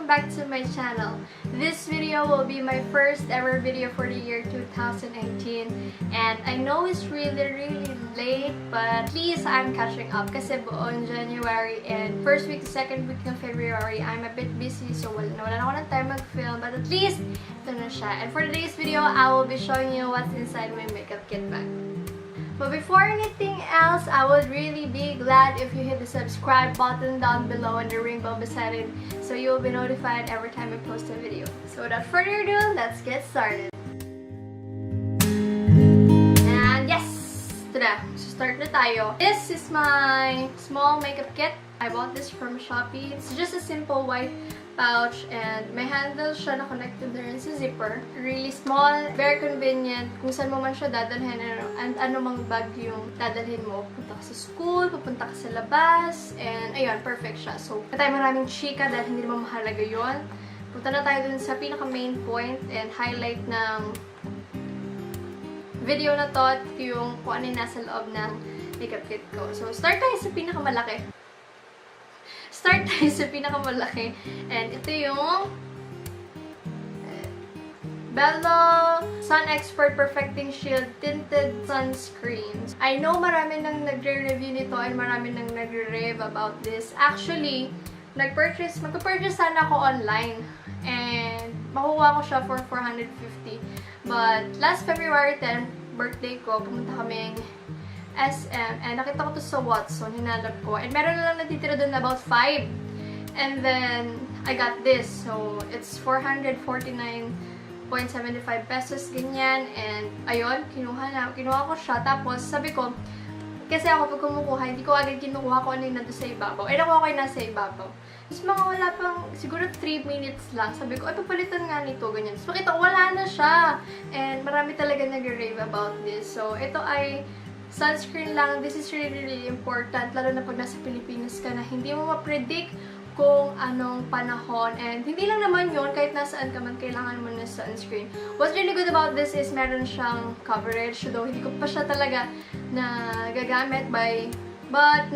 welcome back to my channel. This video will be my first ever video for the year 2018, and I know it's really late, but at least I'm catching up kasi buong January and first week to second week ng February, I'm a bit busy, so wala na ako ng time mag-film, but at least ito na siya. And for today's video, I will be showing you what's inside my makeup kit bag. But before anything else, I would really be glad if you hit the subscribe button down below and the ring bell beside it so you will be notified every time I post a video. So without further ado, let's get started. And yes! Tara, so start na tayo. This is my small makeup kit. I bought this from Shopee. It's just a simple white pouch and may handle siya na connected na rin sa zipper. Really small, very convenient. Kung saan mo man siya dadalhin and ano mang bag yung dadalhin mo. Pupunta ka sa school, pupunta ka sa labas, and ayun, perfect siya. So, na tayo maraming chika dahil hindi naman mahalaga yun. Punta na tayo dun sa pinaka main point and highlight ng video na to at yung kung ano yung nasa loob ng makeup kit ko. So, start tayo sa pinakamalaki. Start tayo sa pinakamalaki. And ito yung Belo Sun Expert Perfecting Shield Tinted Sunscreen. I know marami nang nagre-review nito and marami nang nagre-rave about this. Actually, magpa-purchase sana ako online. And makuha ko siya for 450. But last February 10, birthday ko, pumunta kaming SM, and nakita ko to sa Watson, hinanap ko, and meron na lang natitira doon about 5. And then, I got this. So, it's 449.75 pesos, ganyan. And, ayun, kinuha ko siya. Tapos, sabi ko, kasi ako pag kumukuha, hindi ko agad kinukuha ko ano yung nandun sa ibabaw. Eh, nakuha ko yung nasa ibabaw. Tapos, mga wala pang, siguro 3 minutes lang. Sabi ko, ay, papalitan nga nito, ganyan. Tapos, makita ko, wala na siya. And, marami talaga nag-rave about this. So, ito ay sunscreen lang. This is really important, lalo na pag nasa Pilipinas ka na hindi mo ma-predict kung anong panahon. And hindi lang naman yun, kahit nasaan ka man, kailangan mo na sunscreen. What's really good about this is meron siyang coverage, though hindi ko pa siya talaga na gagamit but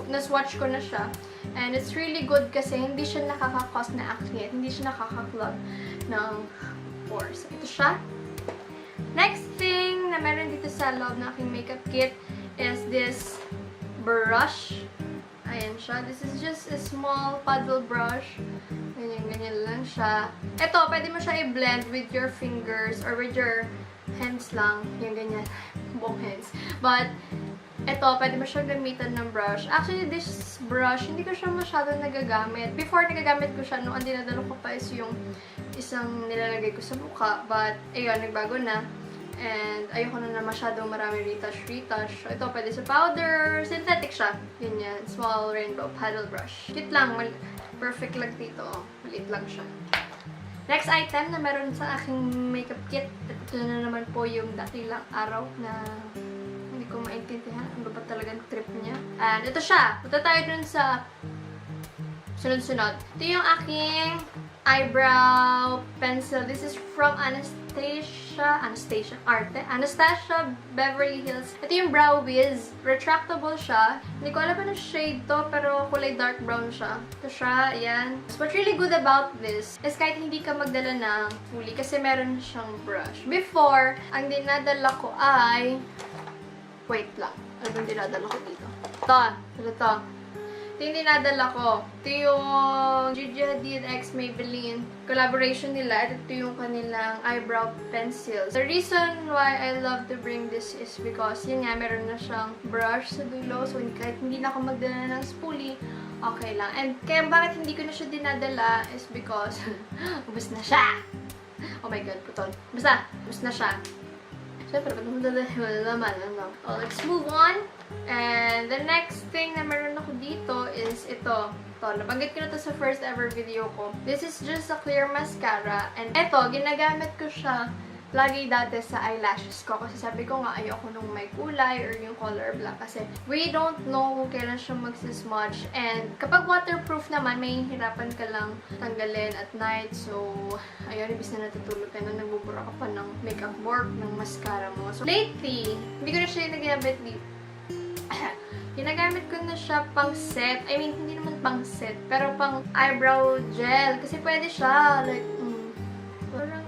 na-swatch ko na siya. And it's really good kasi hindi siya nakaka-cause na acne at hindi siya nakaka-clog ng pores. Ito siya. Next thing na meron dito sa loob ng aking makeup kit is this brush. Ayan siya. This is just a small paddle brush. Ganyan lang siya. Ito, pwede mo siya i-blend with your fingers or with your hands lang. Yung ganyan. Both hands. But, ito, pwede mo siya gamitan ng brush. Actually, this brush, hindi ko siya masyado nagagamit. Before, nagagamit ko siya nung ang dinadalo ko pa is yung isang nilalagay ko sa mukha. But, ayun, nagbago na. And, ayoko na masyadong marami retouch. So, ito, pwede sa powder. Synthetic siya. Ganyan. Small rainbow paddle brush. Cute lang. Perfect lang dito. Maliit lang siya. Next item na meron sa aking makeup kit. Ito na naman po yung dakilang araw na hindi ko maintindihan. Ano ba talagang trip niya? And, ito siya. Punta tayo dun sa sunod-sunod. Ito yung aking eyebrow pencil. This is from Anastasia Beverly Hills. Ito yung Brow Wiz. Retractable siya. Hindi ko alam anong shade to, pero kulay dark brown siya. Ito siya, ayan. So, what's really good about this is kahit hindi ka magdala ng fully kasi meron siyang brush. Before, ang dinadala ko ay wait lang. Ano yung dinadala ko dito? Ito. Ito yung dinadala ko. Ito yung Gigi Hadid x Maybelline collaboration nila. Ito yung kanilang eyebrow pencils. The reason why I love to bring this is because, yun nga, meron na siyang brush sa dulo. So, kahit hindi na ako magdala ng spoolie, okay lang. And kaya bakit hindi ko na siya dinadala is because, ubus na siya! Oh my god, putol. Basta, ubus na siya. Siyempre, pag wala naman, ano. Oh, let's move on. And the next thing na meron ako dito is ito. Nabanggit ko na to sa first ever video ko. This is just a clear mascara. And ito, ginagamit ko siya lagi dati sa eyelashes ko. Kasi sabi ko nga, ayoko nung may kulay or yung color black. Kasi we don't know kung kailan siya magsismudge. And kapag waterproof naman, may hirapan ka lang tanggalin at night. So, ayun, ibig na natutulog ka na, nagbubura ka pa ng makeup work, ng mascara mo. So, lately, hindi ko na siya ginagamit dito. Ginagamit ko na siya pang set. I mean, hindi naman pang set, pero pang eyebrow gel. Kasi pwede siya. Like, parang,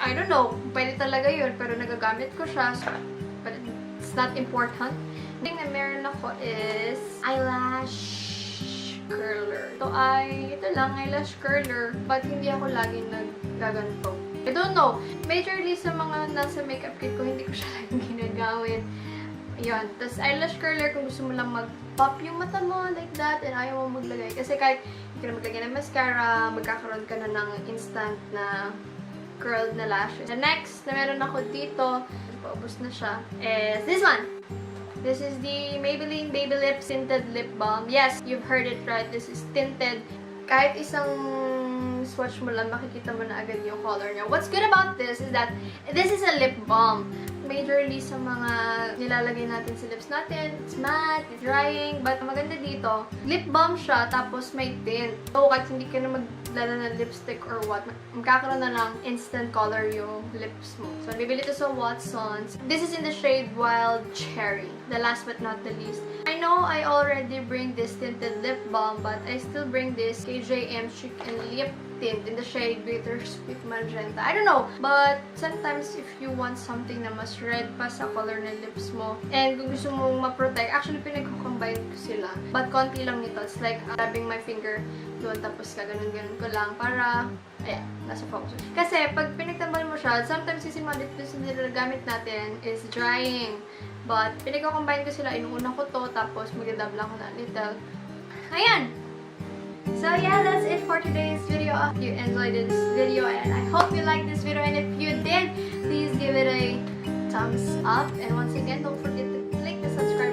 I don't know. Pwede talaga yun, pero nagagamit ko siya. So, but it's not important. The thing na meron ako is eyelash curler. Ito lang, eyelash curler. But hindi ako laging naggaganto. I don't know. Majorly sa mga nasa makeup kit ko, hindi ko siya laging ginagamit. Yun. Tapos, eyelash curler, kung gusto mo lang mag-pop yung mata mo, like that, and ayaw mo maglagay. Kasi kahit hindi ka na maglagay ng mascara, magkakaroon ka na ng instant na curled na lashes. The next na meron ako dito, paubos na siya, is this one. This is the Maybelline Baby Lips Tinted Lip Balm. Yes, you've heard it right. This is tinted. Kahit isang swatch mo lang, makikita mo na agad yung color niya. What's good about this is that this is a lip balm. Majorly sa mga nilalagay natin sa lips natin, it's matte, it's drying, but maganda dito, lip balm siya, tapos may tint. So, kahit hindi ka na maglala ng lipstick or what, magkakaroon na lang instant color yung lips mo. So, bibili ito sa Watsons. This is in the shade Wild Cherry. The last but not the least. I know I already bring this tinted lip balm, but I still bring this KJM Lip Tint in the shade Bittersweet Magenta. I don't know, but sometimes if you want something na mas red pa sa color ng lips mo, and kung gusto mong ma-protect, actually pinag-combine ko sila. But konti lang nito. It's like rubbing my finger doon, tapos kaganon-ganon ko lang para, ayan, nasa focus. Kasi pag pinagtambal mo siya, sometimes kasi mga lips na gamit natin is drying. But pinag-combine ko sila, inuuna ko to, tapos mag-dab lang ko na little. Ayan! So yeah, that's it for today's video. I hope you enjoyed this video and I hope you liked this video, and if you did, please give it a thumbs up, and once again, don't forget to click the subscribe